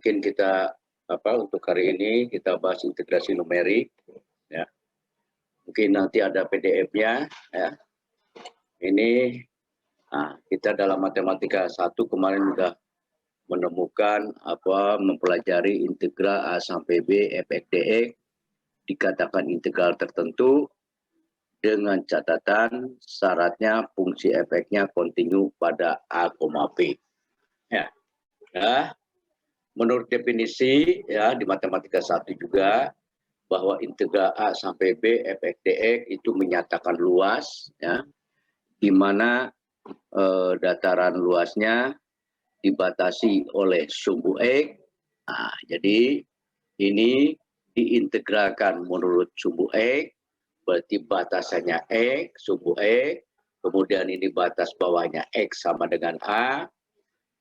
mungkin kita untuk hari ini kita bahas integrasi numerik ya. Mungkin nanti ada PDF-nya ya. Ini kita dalam matematika 1 kemarin sudah menemukan mempelajari integral A sampai B f(x), dx dikatakan integral tertentu dengan catatan syaratnya fungsi f(x)-nya kontinu pada A, B. Ya. Nah, menurut definisi ya di matematika 1 juga bahwa integral A sampai B f(x), dx itu menyatakan luas ya, di mana dataran luasnya dibatasi oleh sumbu X. Nah, jadi ini diintegralkan menurut sumbu X, berarti batasannya X, sumbu X, kemudian ini batas bawahnya X sama dengan A,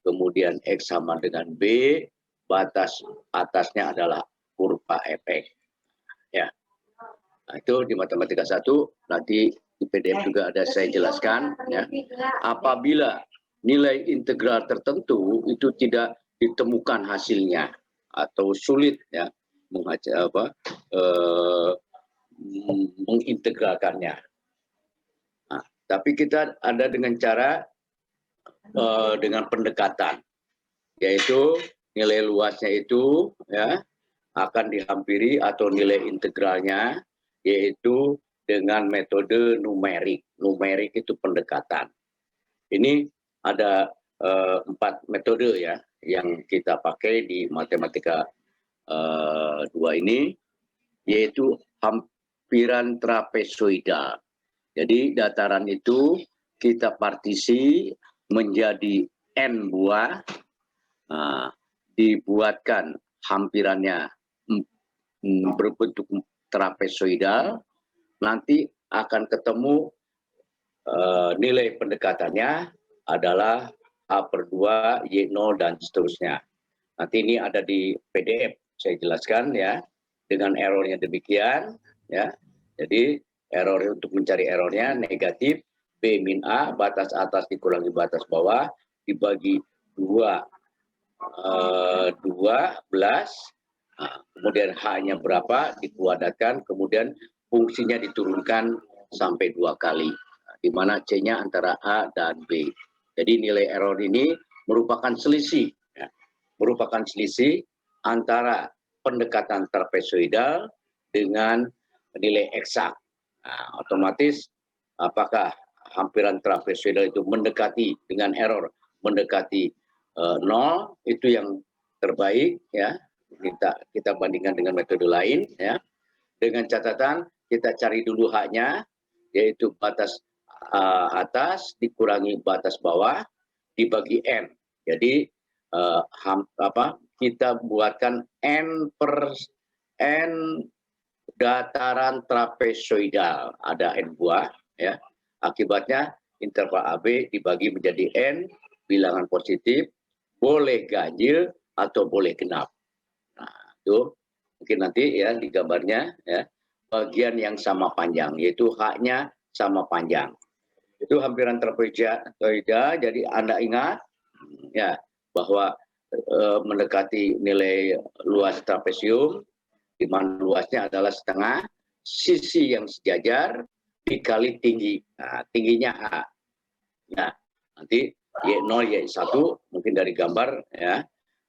kemudian X sama dengan B, batas atasnya adalah kurva fx. Ya. Nah, itu di matematika 1, nanti di PDF juga ada saya jelaskan ya. Apabila nilai integral tertentu itu tidak ditemukan hasilnya atau sulit ya mengintegralkannya. Nah, tapi kita ada dengan cara dengan pendekatan, yaitu nilai luasnya itu ya akan dihampiri atau nilai integralnya yaitu dengan metode numerik. Numerik itu pendekatan. Ini ada 4 metode ya yang kita pakai di matematika 2 ini, yaitu hampiran trapezoidal. Jadi dataran itu kita partisi menjadi n buah, dibuatkan hampirannya berbentuk trapezoidal, nanti akan ketemu nilai pendekatannya adalah A/2, Y0 dan seterusnya. Nanti ini ada di PDF saya jelaskan ya, dengan errornya demikian ya. Jadi error untuk mencari errornya negatif B min A, batas atas dikurangi batas bawah, dibagi 12, kemudian H-nya berapa dikuadratkan, kemudian fungsinya diturunkan sampai 2 kali, di mana C-nya antara A dan B. Jadi nilai error ini merupakan selisih, ya, merupakan selisih antara pendekatan trapezoidal dengan nilai eksak. Nah, otomatis apakah hampiran trapezoidal itu mendekati dengan error mendekati 0, itu yang terbaik ya. Kita bandingkan dengan metode lain ya. Dengan catatan kita cari dulu H-nya, yaitu batas atas dikurangi batas bawah dibagi n. Jadi kita buatkan n per n dataran trapezoidal, ada n buah ya. Akibatnya interval AB dibagi menjadi n bilangan positif, boleh ganjil atau boleh genap. Nah, itu mungkin nanti ya di gambarnya ya, bagian yang sama panjang, yaitu H-nya sama panjang. Itu hampiran trapezoidal. Jadi Anda ingat ya bahwa mendekati nilai luas trapezium, di mana luasnya adalah setengah sisi yang sejajar dikali tinggi. Nah, tingginya A. Nah, nanti Y0, Y1 mungkin dari gambar ya.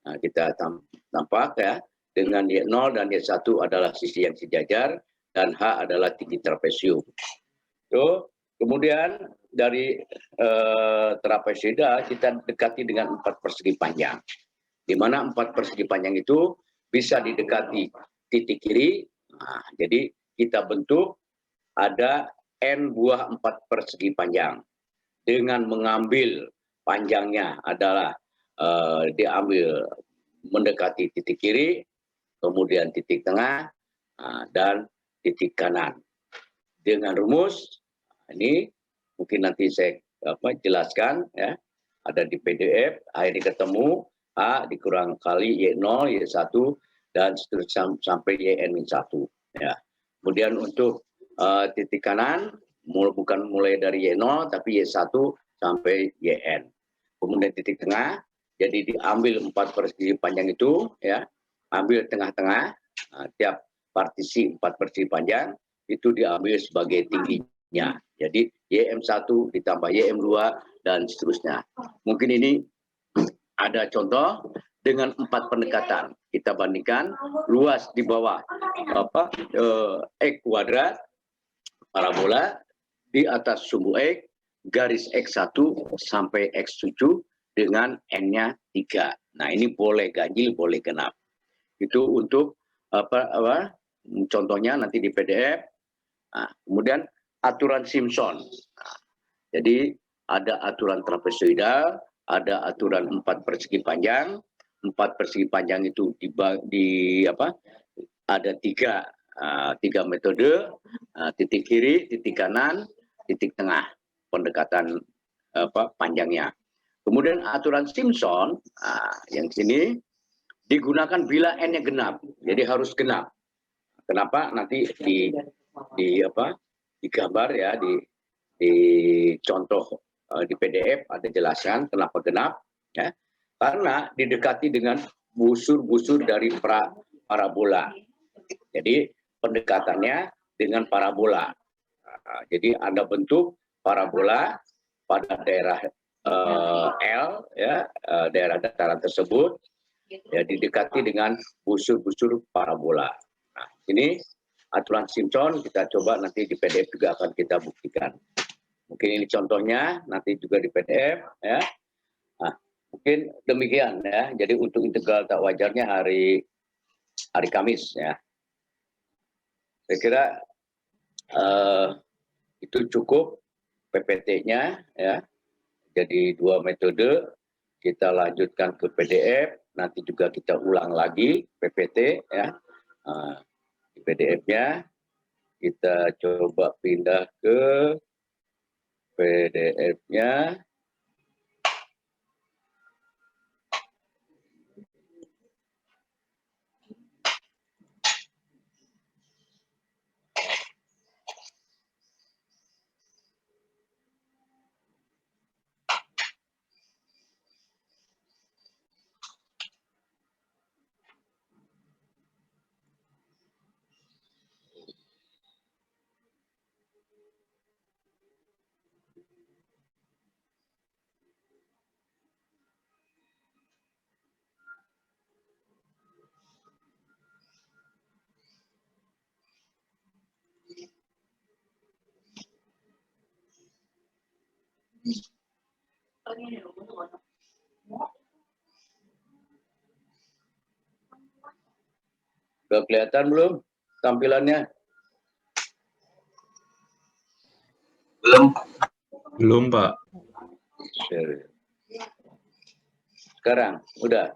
Nah, kita tampak ya, dengan Y0 dan Y1 adalah sisi yang sejajar dan H adalah tinggi trapezium. Tuh, kemudian dari trapezoidal kita dekati dengan 4 persegi panjang. Di mana 4 persegi panjang itu bisa didekati titik kiri. Nah, jadi kita bentuk ada n buah 4 persegi panjang. Dengan mengambil panjangnya adalah diambil mendekati titik kiri, kemudian titik tengah, dan titik kanan. Dengan rumus ini mungkin nanti saya jelaskan ya, ada di PDF. Ini ketemu A dikurang kali Y0, Y1 dan seterusnya sampai Yn-1 ya. Kemudian untuk titik kanan bukan mulai dari Y0 tapi Y1 sampai Yn. Kemudian titik tengah Jadi diambil 4 persegi panjang itu, ya, ambil tengah-tengah, tiap partisi 4 persegi panjang itu diambil sebagai tingginya. Jadi YM1 ditambah YM2 dan seterusnya. Mungkin ini ada contoh dengan 4 pendekatan. Kita bandingkan luas di bawah X kuadrat parabola, di atas sumbu X garis X1 sampai X7 dengan N-nya 3. Nah, ini boleh ganjil, boleh genap. Itu untuk contohnya nanti di PDF. Nah, kemudian aturan Simpson. Nah, jadi ada aturan trapezoidal, ada aturan 4 persegi panjang. 4 persegi panjang itu ada tiga metode, titik kiri, titik kanan, titik tengah, pendekatan panjangnya. Kemudian aturan Simpson, yang sini digunakan bila N-nya genap, jadi harus genap. Kenapa? Nanti digambar ya, di contoh di PDF ada jelaskan kenapa genap, ya. Karena didekati dengan busur-busur dari parabola. Jadi pendekatannya dengan parabola. Jadi ada bentuk parabola pada daerah L, ya, daerah dataran tersebut, ya, didekati dengan busur-busur parabola. Nah, ini aturan Simpson, kita coba nanti di PDF juga akan kita buktikan. Mungkin ini contohnya, nanti juga di PDF, ya. Nah, mungkin demikian, ya. Jadi untuk integral tak wajarnya hari Kamis, ya. Saya kira itu cukup PPT-nya, ya. Jadi 2 metode, kita lanjutkan ke PDF, nanti juga kita ulang lagi PPT, ya. Di PDF-nya kita coba pindah ke PDF-nya. Sudah kelihatan belum tampilannya? Belum, Pak. Sekarang, udah.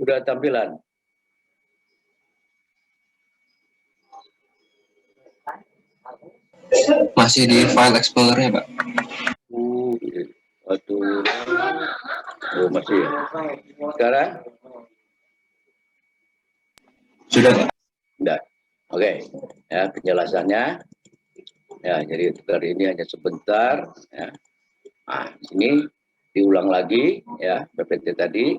Udah tampilan. Masih di file explorer ya, Pak? Masih ya. Sekarang? Sudah, Pak. Sudah. Oke. Ya, penjelasannya. Ya, jadi hari ini hanya sebentar. Ya. Nah, ini diulang lagi, ya, PPT tadi.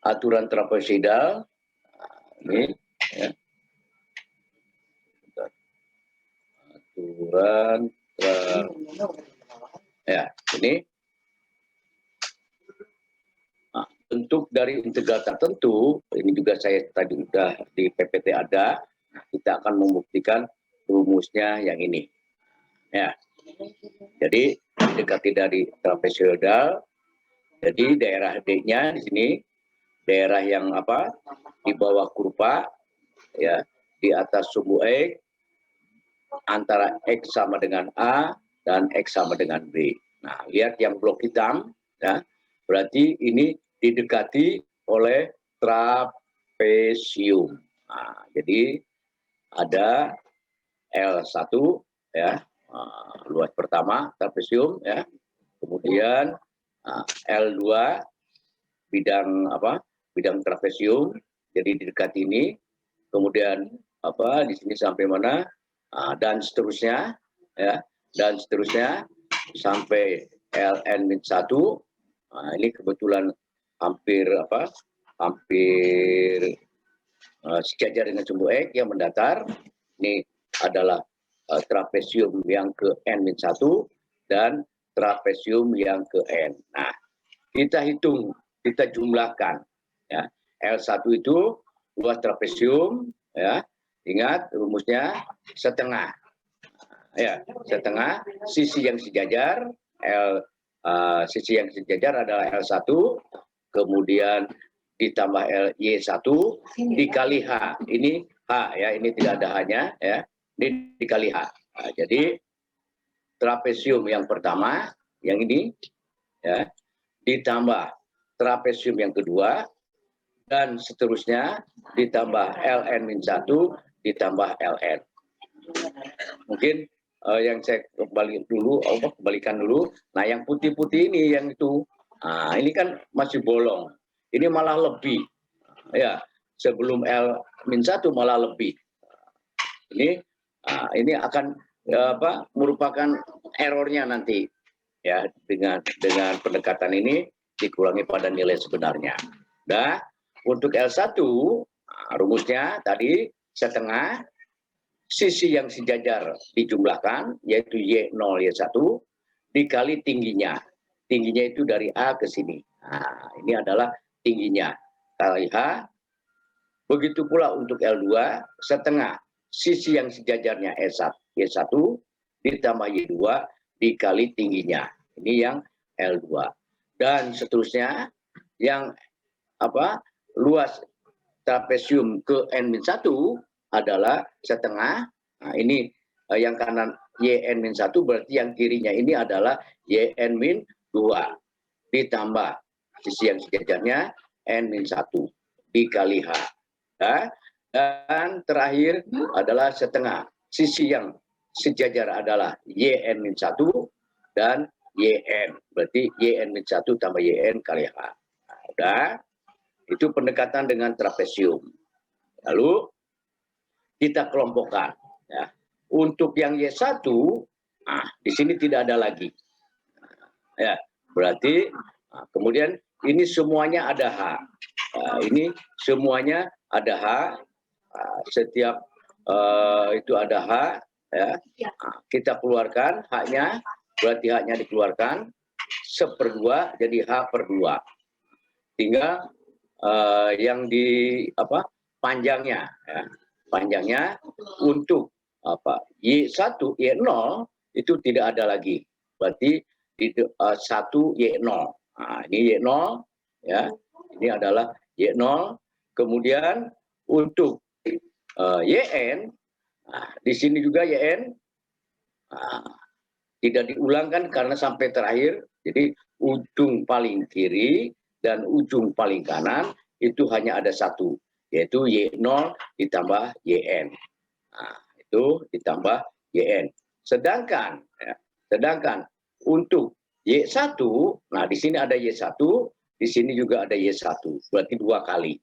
Aturan trapezoidal. Ini, ya. Aturan ya, ini. Nah, bentuk dari integral tertentu, ini juga saya tadi sudah di PPT ada, kita akan membuktikan rumusnya yang ini. Ya. Jadi dekati dari trapezoidal. Jadi daerah D-nya di sini daerah yang di bawah kurva, ya, di atas sumbu X, antara X sama dengan A dan X sama dengan B. Nah, lihat yang blok hitam, ya, berarti ini didekati oleh trapesium. Nah, jadi ada L1 ya, luas pertama trapesium ya. Kemudian L2 bidang apa? Bidang trapesium. Jadi di dekat ini. Kemudian apa? Di sini sampai mana? Dan seterusnya ya. Dan seterusnya sampai LN-1. Ini kebetulan hampir apa? Hampir sejajar dengan sumbu X yang mendatar. Ini adalah trapesium yang ke N-1 dan trapesium yang ke N. Nah, kita hitung, kita jumlahkan. Ya. L1 itu luas trapesium, ya. Ingat rumusnya setengah. Ya, setengah sisi yang sejajar sisi yang sejajar adalah L1, kemudian ditambah Y1 dikali H. Ini H ya, ini tidak ada H-nya ya. Ini dikali H. Nah, jadi trapesium yang pertama yang ini ya ditambah trapesium yang kedua dan seterusnya ditambah LN-1 ditambah LN. Mungkin yang saya kembalikan dulu. Nah, yang putih-putih ini yang itu. Nah, ini kan masih bolong. Ini malah lebih. Ya, sebelum L-1 malah lebih. Ini akan merupakan errornya nanti ya dengan pendekatan ini dikurangi pada nilai sebenarnya. Nah, untuk L1 rumusnya tadi setengah sisi yang sejajar dijumlahkan yaitu Y0 Y1 dikali tingginya. Tingginya itu dari A ke sini. Nah, ini adalah tingginya kali H. Begitu pula untuk L2 setengah sisi yang sejajarnya Y1 ditambah Y2 dikali tingginya. Ini yang L2. Dan seterusnya yang luas trapesium ke N-1 adalah setengah. Nah, ini yang kanan YN-1 berarti yang kirinya ini adalah YN-2 ditambah sisi yang sejajarnya N-1 dikali H. Ya. Dan terakhir adalah setengah sisi yang sejajar adalah YN-1 dan YN. Berarti YN-1 tambah YN kali H. Nah, udah. Itu pendekatan dengan trapesium. Lalu kita kelompokkan. Ya. Untuk yang Y1, di sini tidak ada lagi. Ya, berarti kemudian ini semuanya ada H. Ini semuanya ada H. Setiap itu ada H. Ya. Kita keluarkan H-nya, berarti H-nya dikeluarkan 1/2 jadi H/2. Tinggal yang di panjangnya ya. Panjangnya untuk Y1 Y0 itu tidak ada lagi, berarti 1 Y0. Nah, ini Y0 ya, ini adalah Y0. Kemudian untuk YN, di sini juga YN tidak diulangkan karena sampai terakhir. Jadi ujung paling kiri dan ujung paling kanan itu hanya ada satu, yaitu Y0 ditambah YN. Nah, itu ditambah YN. Sedangkan untuk Y1, nah di sini ada Y1, di sini juga ada Y1, berarti 2 kali.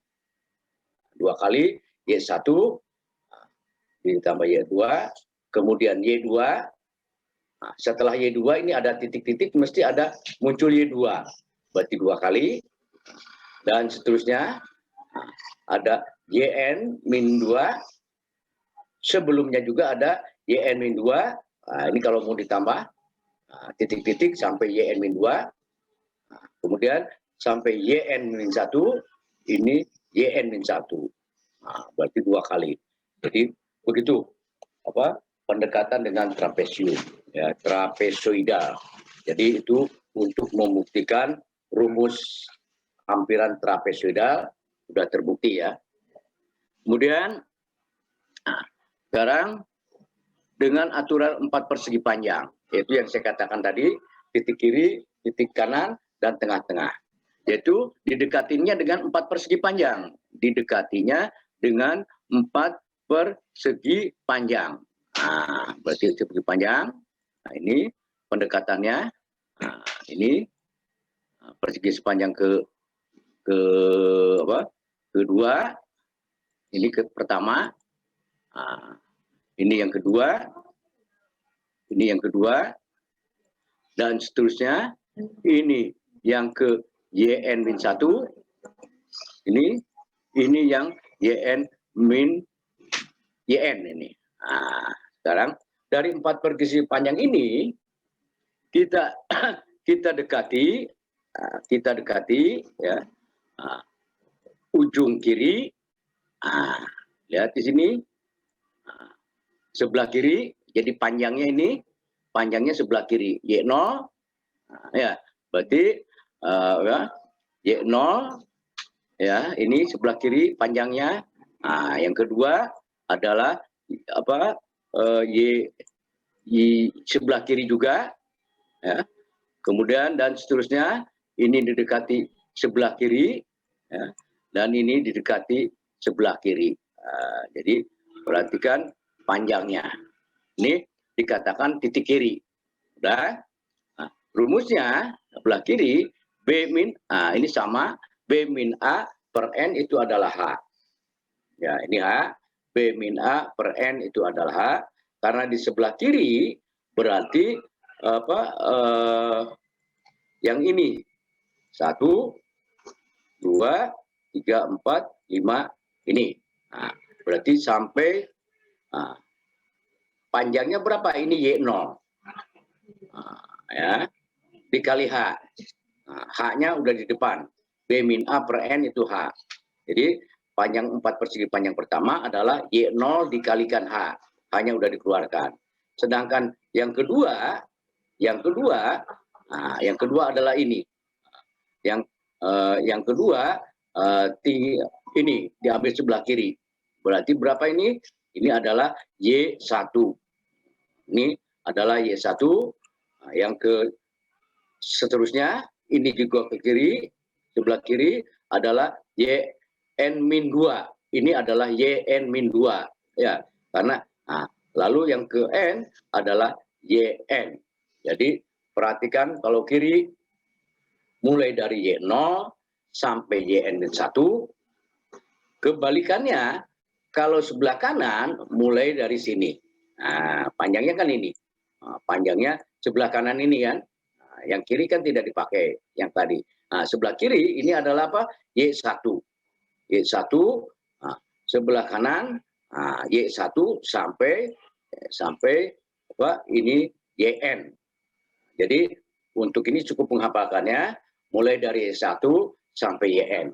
2 kali Y1 ditambah Y2, kemudian Y2. Nah, setelah Y2 ini ada titik-titik, mesti ada muncul Y2. Berarti 2 kali. Dan seterusnya ada YN-2. Sebelumnya juga ada YN-2. Nah, ini kalau mau ditambah titik-titik sampai YN-2. Nah, kemudian sampai YN-1 ini YN-1. Nah, berarti 2 kali. Jadi begitu pendekatan dengan trapesium ya, trapezoidal. Jadi itu untuk membuktikan rumus hampiran trapezoidal sudah terbukti ya. Kemudian sekarang dengan aturan 4 persegi panjang, yaitu yang saya katakan tadi, titik kiri, titik kanan, dan tengah-tengah. Yaitu didekatinya dengan 4 persegi panjang. Didekatinya dengan 4 persegi panjang. Nah, berarti persegi panjang. Nah, ini pendekatannya. Nah, ini persegi sepanjang kedua. Ini pertama. Nah, ini yang kedua. Ini yang kedua. Dan seterusnya. Ini yang ke YN-1. Ini yang YN-YN ini. Nah, sekarang dari 4 persegi panjang ini kita dekati ya. Ujung kiri. Lihat di sini. Sebelah kiri, jadi panjangnya sebelah kiri. Y0. Ya, berarti Y0 ya, ini sebelah kiri panjangnya. Yang kedua adalah Y sebelah kiri juga ya. Kemudian dan seterusnya ini didekati sebelah kiri ya, dan ini didekati sebelah kiri. Jadi perhatikan panjangnya. Ini dikatakan titik kiri. Udah. Rumusnya sebelah kiri B min ini sama B min A per N itu adalah H. Ya, ini H. B min A per N itu adalah H. Karena di sebelah kiri berarti yang ini 1, 2, 3, 4, 5 ini. Berarti sampai panjangnya berapa? Ini Y0. Ya. Dikali H. H-nya udah di depan. B min A per N itu H. Jadi panjang 4 persegi panjang pertama adalah Y0 dikalikan H. H-nya udah dikeluarkan. Sedangkan yang kedua adalah ini. Yang kedua ini diambil sebelah kiri. Berarti berapa ini? Ini adalah Y1. Ini adalah Y1. Yang seterusnya ini juga ke kiri, sebelah kiri adalah YN-2. Ini adalah YN-2 ya, karena lalu yang ke N adalah YN. Jadi perhatikan kalau kiri mulai dari Y0 sampai YN-1. Kebalikannya kalau sebelah kanan mulai dari sini. Panjangnya kan ini. Panjangnya sebelah kanan ini kan. Yang kiri kan tidak dipakai yang tadi. Sebelah kiri ini adalah apa? Y1. Y1 sebelah kanan Y1 sampai ini YN. Jadi untuk ini cukup menghafalkannya mulai dari Y1 sampai YN.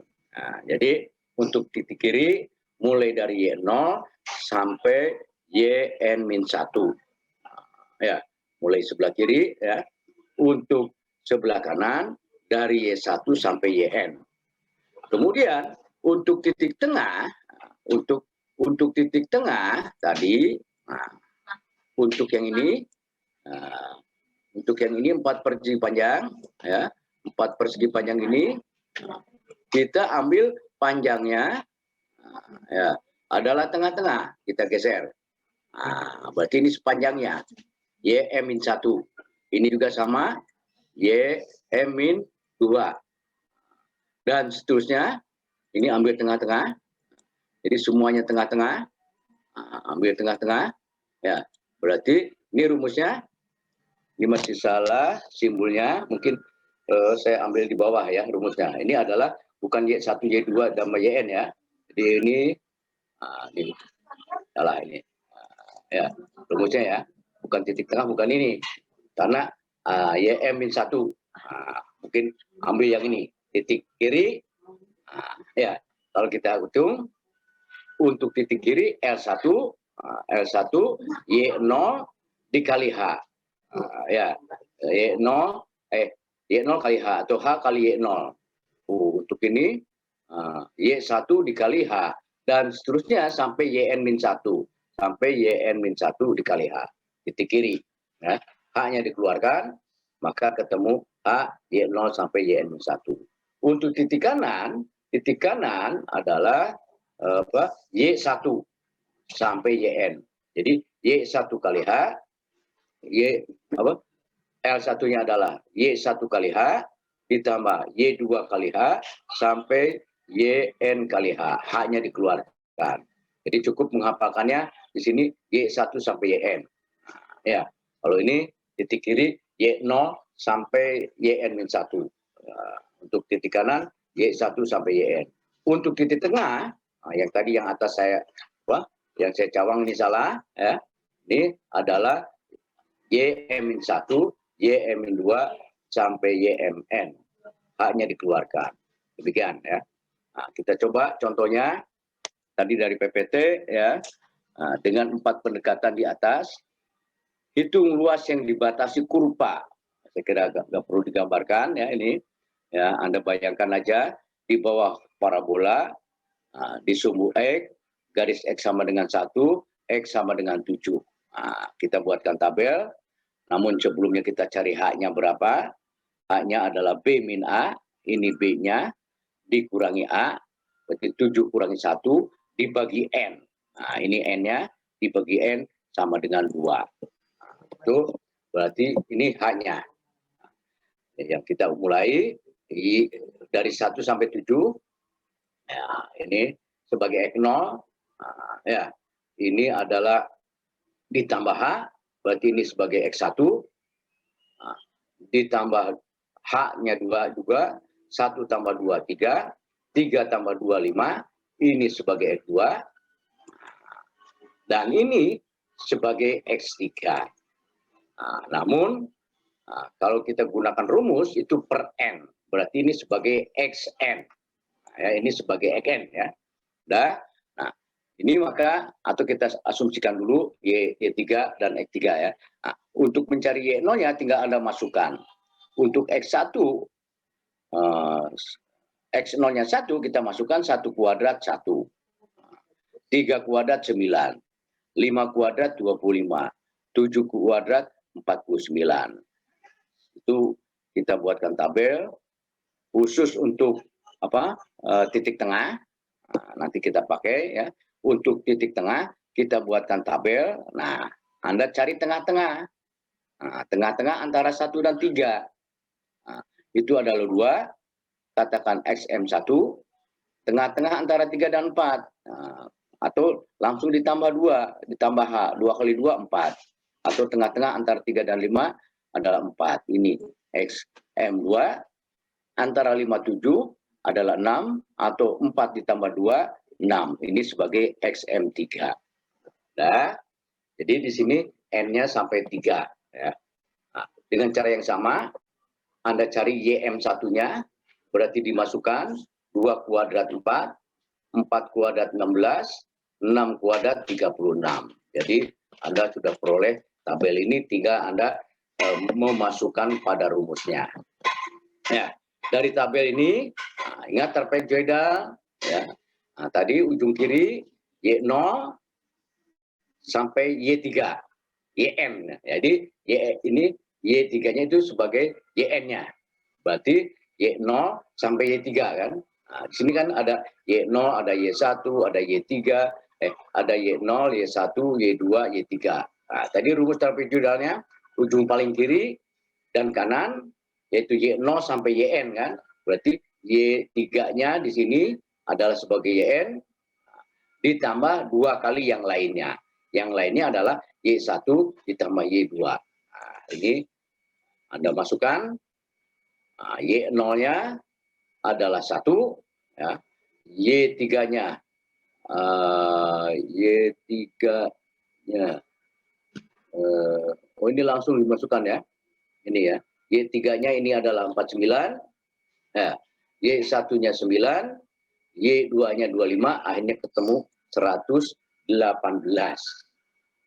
Jadi untuk titik kiri mulai dari Y0 sampai YN-1. Ya, mulai sebelah kiri ya. Untuk sebelah kanan dari Y1 sampai YN. Kemudian untuk titik tengah, untuk titik tengah tadi, untuk yang ini 4 persegi panjang, ya, 4 persegi panjang ini kita ambil panjangnya ya, adalah tengah-tengah, kita geser. Berarti ini sepanjangnya YM-1. Ini juga sama, YM-2. Dan seterusnya, ini ambil tengah-tengah. Jadi semuanya tengah-tengah. Ambil tengah-tengah. Ya, berarti ini rumusnya. Ini masih salah simbolnya. Mungkin saya ambil di bawah ya rumusnya. Ini adalah bukan Y1, Y2, dan YN ya. Jadi ini salah ini. Ya, rumusnya ya. Bukan titik tengah, bukan ini. Karena YM-1 mungkin ambil yang ini titik kiri ya, kalau kita hitung untuk titik kiri L1 Y0 dikali H ya, Y0 kali H atau H kali Y0. Untuk ini Y1 dikali H dan seterusnya sampai YN-1 dikali H titik kiri ya. H-nya dikeluarkan, maka ketemu A, Y0 sampai YN-1. Untuk titik kanan adalah Y1 sampai YN. Jadi Y1 kali H, L1-nya adalah Y1 kali H, ditambah Y2 kali H, sampai YN kali H. H-nya dikeluarkan. Jadi cukup menghafalkannya di sini Y1 sampai YN. Ya, kalau ini titik kiri Y0 sampai YN-1. Untuk titik kanan Y1 sampai YN. Untuk titik tengah, yang tadi yang atas yang saya cawang ini salah, ya. Ini adalah YM-1, YM-2 sampai YMN. Haknya dikeluarkan. Demikian ya. Nah, kita coba contohnya tadi dari PPT ya. Nah, dengan 4 pendekatan di atas, hitung luas yang dibatasi kurva. Saya kira nggak perlu digambarkan ya ini. Ya, Anda bayangkan aja di bawah parabola, di sumbu X, garis X sama dengan 1, X sama dengan 7. Nah, kita buatkan tabel, namun sebelumnya kita cari H-nya berapa. H-nya adalah B min A, ini B-nya, dikurangi A, berarti 7 kurangi 1, dibagi N. Nah, ini N-nya, dibagi N sama dengan 2. Nah, itu berarti ini H-nya. Yang kita mulai dari 1 sampai 7, ya, ini sebagai X0, ya, ini adalah ditambah H, berarti ini sebagai X1, ditambah H-nya 2 juga, 1 tambah 2, 3, 3 tambah 2, 5, ini sebagai X2, dan ini sebagai X3. Namun, kalau kita gunakan rumus, itu per N, berarti ini sebagai XN. Ya, ini sebagai XN ya. Nah, ini maka atau kita asumsikan dulu Y3 dan X3 ya. Nah, untuk mencari Y0-nya tinggal Anda masukkan. Untuk X1 X0-nya 1 kita masukkan 1 kuadrat 1. 3 kuadrat 9. 5 kuadrat 25. 7 kuadrat 49. Itu kita buatkan tabel khusus untuk titik tengah. Nah, nanti kita pakai ya. Untuk titik tengah kita buatkan tabel. Nah, Anda cari tengah-tengah. Nah, tengah-tengah antara 1 dan 3. Nah, itu adalah 2. Katakan XM1. Tengah-tengah antara 3 dan 4. Nah, atau langsung ditambah 2. Ditambah H. 2 kali 2, 4. Atau tengah-tengah antara 3 dan 5 adalah 4. Ini XM2. Antara 5, 7 adalah 6. Atau 4 ditambah 2, 6. Ini sebagai XM3. Nah, jadi di sini N-nya sampai 3. Ya. Nah, dengan cara yang sama, Anda cari YM1-nya, berarti dimasukkan 2 kuadrat 4, 4 kuadrat 16, 6 kuadrat 36. Jadi Anda sudah peroleh tabel ini, tinggal Anda memasukkan pada rumusnya. Ya, dari tabel ini, ingat trapezoidal, ya. Nah, tadi ujung kiri Y0 sampai Y3, YN. Jadi ini Y3-nya itu sebagai YN-nya. Berarti Y0 sampai Y3 kan. Nah, di sini kan ada Y0, ada Y1, ada Y3, ada Y0, Y1, Y2, Y3. Nah, tadi rumus trapezoidalnya ujung paling kiri dan kanan yaitu Y0 sampai YN kan. Berarti Y3-nya di sini adalah sebagai YN ditambah 2 kali yang lainnya. Yang lainnya adalah Y1 ditambah Y2. Nah, ini Anda masukkan. Nah, Y0-nya adalah 1. Ya. Y3-nya. Y3-nya. Ini langsung dimasukkan ya. Ini ya. Y3-nya ini adalah 49. Ya. Y1-nya 9. Y2-nya 25, akhirnya ketemu 118.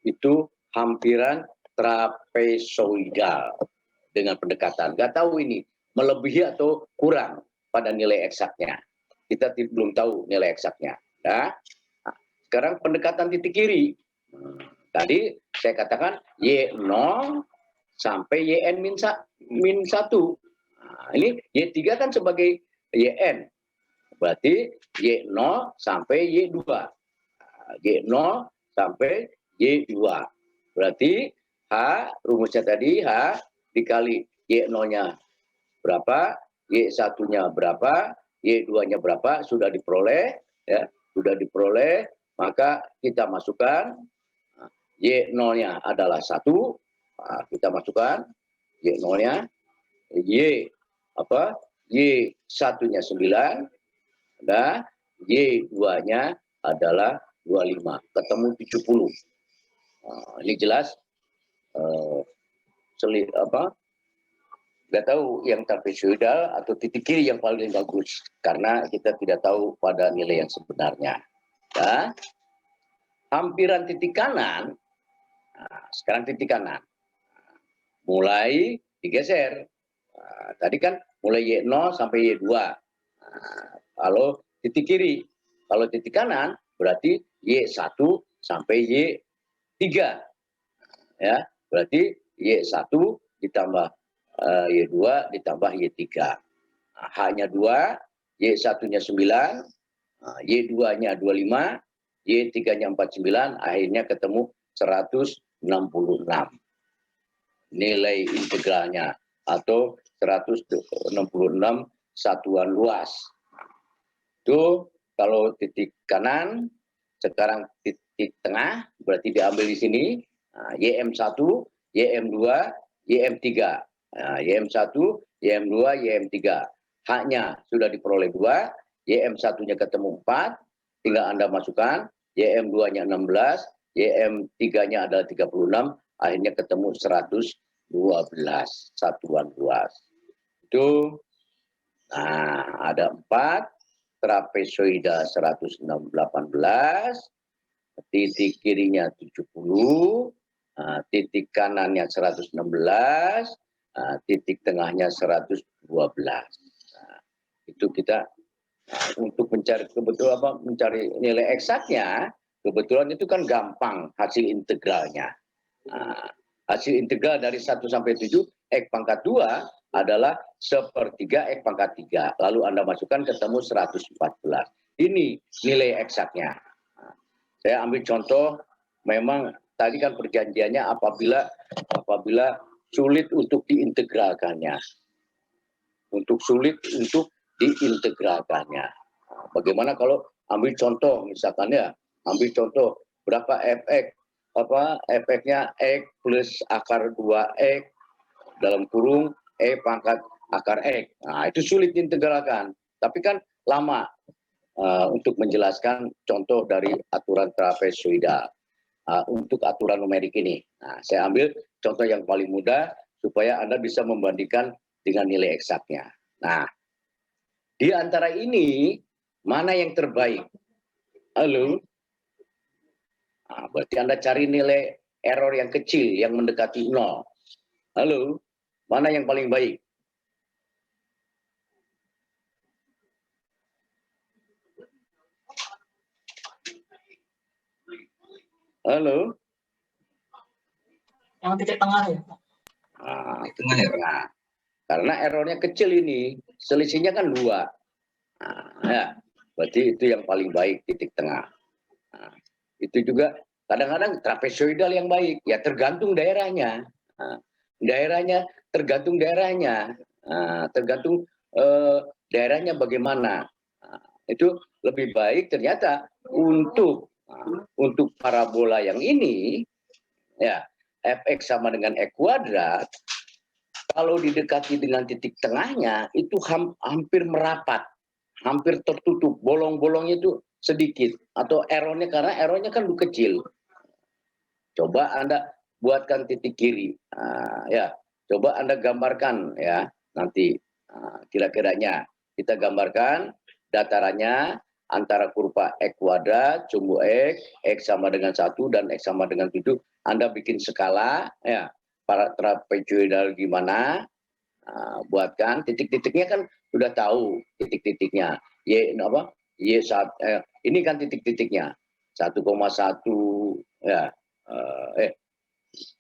Itu hampiran trapezoidal dengan pendekatan. Nggak tahu ini melebihi atau kurang pada nilai eksaknya. Kita belum tahu nilai eksaknya. Nah, sekarang pendekatan titik kiri. Tadi saya katakan Y0 sampai YN min 1. Nah, ini Y3 kan sebagai YN. Berarti Y0 sampai Y2. Y0 sampai Y2. Berarti H, rumusnya tadi H dikali Y0-nya berapa, Y1-nya berapa, Y2-nya berapa, sudah diperoleh, ya, sudah diperoleh, maka kita masukkan Y0-nya adalah 1, nah, kita masukkan Y0-nya, Y1-nya 9, dan Y2-nya adalah 25, ketemu 70. Nah, ini jelas nggak tahu yang trapezoidal atau titik kiri yang paling bagus, karena kita tidak tahu pada nilai yang sebenarnya. Ya. Hampiran titik kanan, nah, sekarang titik kanan, mulai digeser. Nah, tadi kan mulai Y0 sampai Y2. Nah, kalau titik kiri, kalau titik kanan berarti Y1 sampai Y3. Ya, berarti Y1 ditambah Y2 ditambah Y3. Nah, H-nya 2, Y1-nya 9, Y2-nya 25, Y3-nya 49, akhirnya ketemu 166. Nilai integralnya atau 166 satuan luas. Itu kalau titik kanan, sekarang titik tengah berarti diambil di sini. Nah, YM1, YM2, YM3. Nah, YM1, YM2, YM3. Haknya sudah diperoleh 2, YM1-nya ketemu 4, tinggal Anda masukkan, YM2-nya 16, YM3-nya adalah 36, akhirnya ketemu 112 satuan luas. Itu, nah ada 4, trapezoida 118, titik kirinya 70, titik kanannya 116, titik tengahnya 112. Nah, itu kita untuk mencari mencari nilai eksaknya, kebetulan itu kan gampang hasil integralnya. Hasil integral dari 1 sampai 7 X pangkat 2 adalah 1/3 X pangkat 3. Lalu Anda masukkan ketemu 114. Ini nilai eksaknya. Saya ambil contoh, memang tadi kan perjanjiannya apabila sulit untuk diintegralkannya. Untuk sulit untuk diintegralkannya. Bagaimana kalau ambil contoh, misalkan ya, ambil contoh berapa fx, efeknya X plus akar 2X dalam kurung E pangkat akar X. Nah, itu sulit diintegralkan. Tapi kan lama untuk menjelaskan contoh dari aturan trapezoidal. Untuk aturan numerik ini. Nah, saya ambil contoh yang paling mudah supaya Anda bisa membandingkan dengan nilai eksaknya. Nah, di antara ini mana yang terbaik? Halo? Nah, berarti Anda cari nilai error yang kecil yang mendekati 0. Halo? Mana yang paling baik? Halo? Yang titik tengah ya. Nah, titik tengah. Karena errornya kecil ini, selisihnya kan 2. Nah, ya, berarti itu yang paling baik, titik tengah. Nah, itu juga kadang-kadang trapezoidal yang baik, ya tergantung daerahnya. Nah, tergantung daerahnya. Nah, tergantung daerahnya bagaimana. Nah, itu lebih baik ternyata untuk parabola yang ini, ya fx sama dengan x kuadrat, kalau didekati dengan titik tengahnya itu hampir merapat, hampir tertutup, bolong-bolongnya itu sedikit, atau errornya karena errornya kan kecil. Coba Anda buatkan titik kiri, ya, coba Anda gambarkan ya nanti kira-kiranya kita gambarkan datarannya antara kurva x kuadrat, sumbu x sama dengan 1 dan x sama dengan 7. Anda bikin skala, ya, para trapezoidal gimana, buatkan titik-titiknya kan sudah tahu titik-titiknya. Ini kan titik-titiknya 1,1 ya,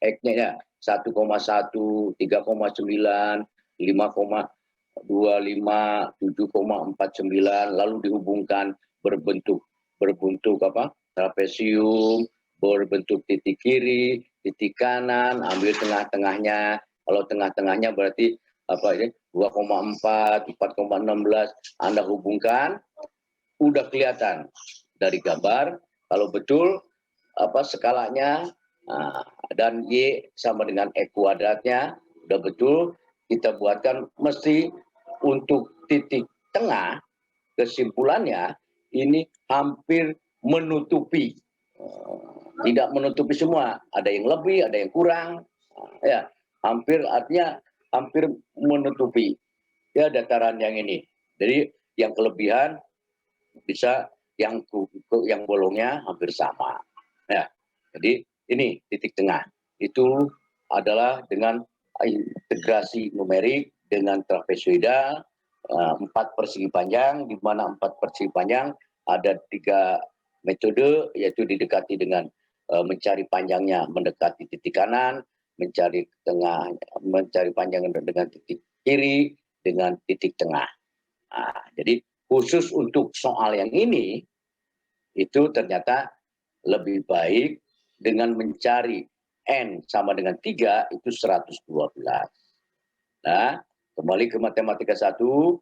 x-nya ya 1,1, 3,9, 5,25, 7,49, lalu dihubungkan berbentuk apa? Trapesium, berbentuk titik kiri, titik kanan, ambil tengah-tengahnya. Kalau tengah-tengahnya berarti apa ini? 2,4, 4,16, Anda hubungkan, udah kelihatan dari gambar kalau betul apa skalanya dan Y sama dengan E kuadratnya udah betul, kita buatkan mesti untuk titik tengah kesimpulannya ini hampir menutupi, tidak menutupi semua, ada yang lebih, ada yang kurang, ya hampir artinya hampir menutupi ya dataran yang ini. Jadi yang kelebihan bisa yang bolongnya hampir sama. Ya, jadi ini titik tengah itu adalah dengan integrasi numerik dengan trapezoidal 4 persegi panjang, di mana 4 persegi panjang ada 3 metode, yaitu didekati dengan mencari panjangnya mendekati titik kanan, mencari tengah, mencari panjang dengan titik kiri, dengan titik tengah. Jadi khusus untuk soal yang ini, itu ternyata lebih baik dengan mencari N sama dengan 3, itu 112. Nah, kembali ke matematika 1,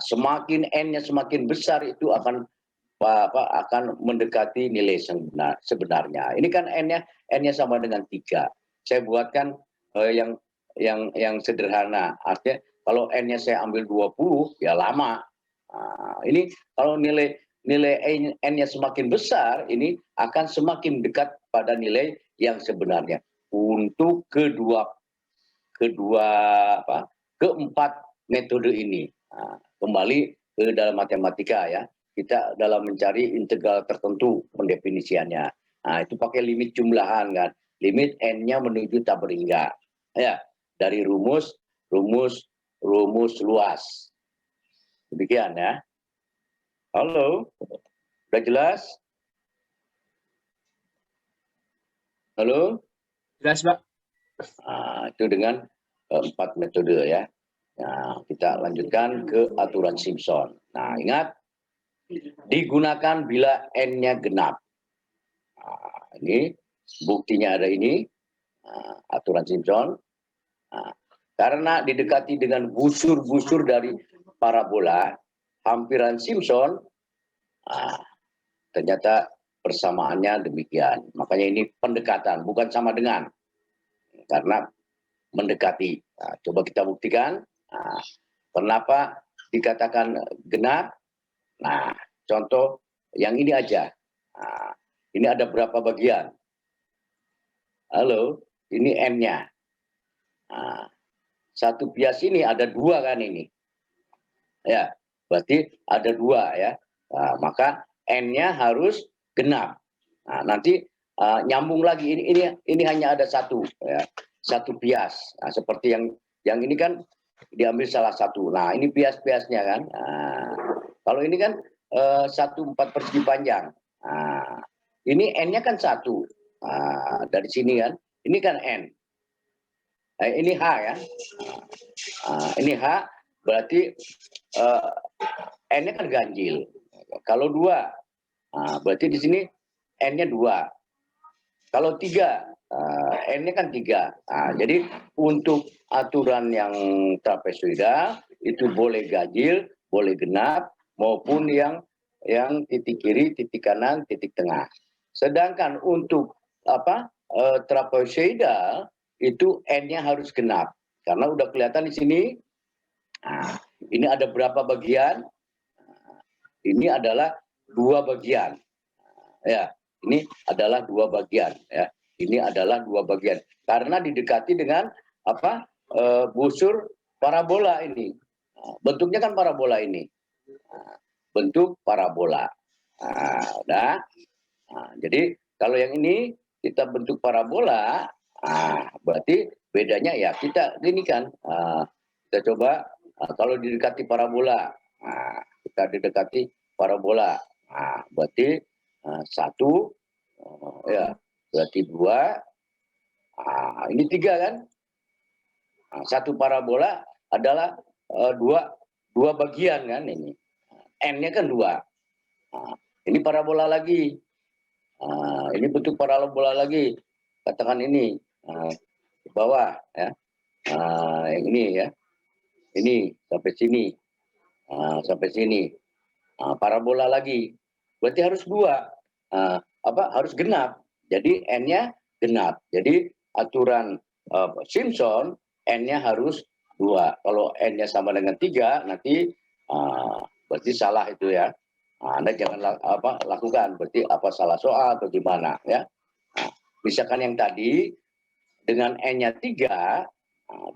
semakin N-nya semakin besar itu akan mendekati nilai sebenarnya. Ini kan N-nya sama dengan 3. Saya buatkan yang sederhana. Artinya kalau N-nya saya ambil 20, ya lama. Ini kalau nilai N-nya semakin besar, ini akan semakin dekat pada nilai yang sebenarnya. Untuk keempat metode ini. Kembali ke dalam matematika ya. Kita dalam mencari integral tertentu pendefinisiannya. Itu pakai limit jumlahan kan. Limit N-nya menuju tak berhingga. Ya, dari rumus luas. Demikian ya. Halo, sudah jelas? Halo? Jelas, Pak. Itu dengan 4 metode ya. Nah, kita lanjutkan ke aturan Simpson. Nah, ingat, digunakan bila N-nya genap. Ini buktinya ada ini, aturan Simpson. Karena didekati dengan busur-busur dari parabola, hampiran Simpson, ternyata persamaannya demikian. Makanya ini pendekatan, bukan sama dengan. Karena mendekati. Coba kita buktikan. Kenapa dikatakan genap? Nah, contoh yang ini aja. Ini ada berapa bagian? Halo, ini M-nya. Satu bias ini ada 2 kan ini. Ya, berarti ada 2 ya. Maka N-nya harus genap. Nanti nyambung lagi ini hanya ada 1 ya. 1 bias. Seperti yang ini kan diambil salah satu. Nah, ini bias-biasnya kan. Kalau ini kan 1/4 persegi panjang. Ini N-nya kan 1. Dari sini kan. Ini kan N. Ini H ya. Ini H berarti N-nya kan ganjil. Kalau 2, berarti di sini N-nya 2. Kalau 3, N-nya kan 3. Jadi untuk aturan yang trapezoidal itu boleh ganjil, boleh genap, maupun yang titik kiri, titik kanan, titik tengah. Sedangkan untuk trapezoidal itu N-nya harus genap. Karena udah kelihatan di sini. Ini ada berapa bagian? Ini adalah 2 bagian. Ya, ini adalah 2 bagian ya. Ini adalah 2 bagian. Karena didekati dengan busur parabola ini. Bentuknya kan parabola ini. Bentuk parabola. Jadi kalau yang ini kita bentuk parabola, berarti bedanya ya kita gini kan. Kita coba kalau didekati parabola, kita didekati parabola, berarti 1, ya berarti 2, Ini 3 kan? Satu parabola adalah dua bagian kan ini. N-nya kan 2. Ini parabola lagi. Ini bentuk parabola lagi. Katakan ini ke bawah ya. Yang ini ya. Ini sampai sini. Sampai sini. Parabola lagi. Berarti harus 2. Harus genap. Jadi N-nya genap. Jadi aturan Simpson N-nya harus 2. Kalau N-nya sama dengan 3 nanti berarti salah itu ya. Anda jangan lakukan, berarti apa salah soal atau gimana ya. Misalkan yang tadi dengan N-nya 3,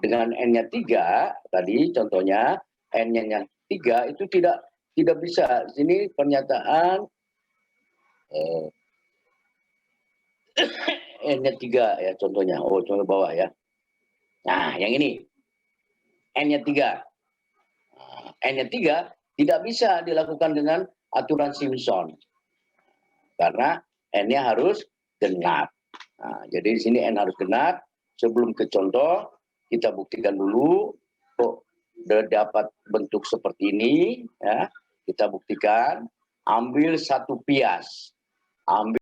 dengan N-nya 3 tadi contohnya N-nya 3 itu tidak bisa. Sini pernyataan N-nya 3 ya contohnya. Contoh bawah ya. Nah, yang ini N-nya 3. N-nya 3 tidak bisa dilakukan dengan aturan Simpson. Karena N-nya harus genap. Jadi di sini N harus genap. Sebelum ke contoh, kita buktikan dulu kok dapat bentuk seperti ini. Ya. Kita buktikan, ambil satu pias. Ambil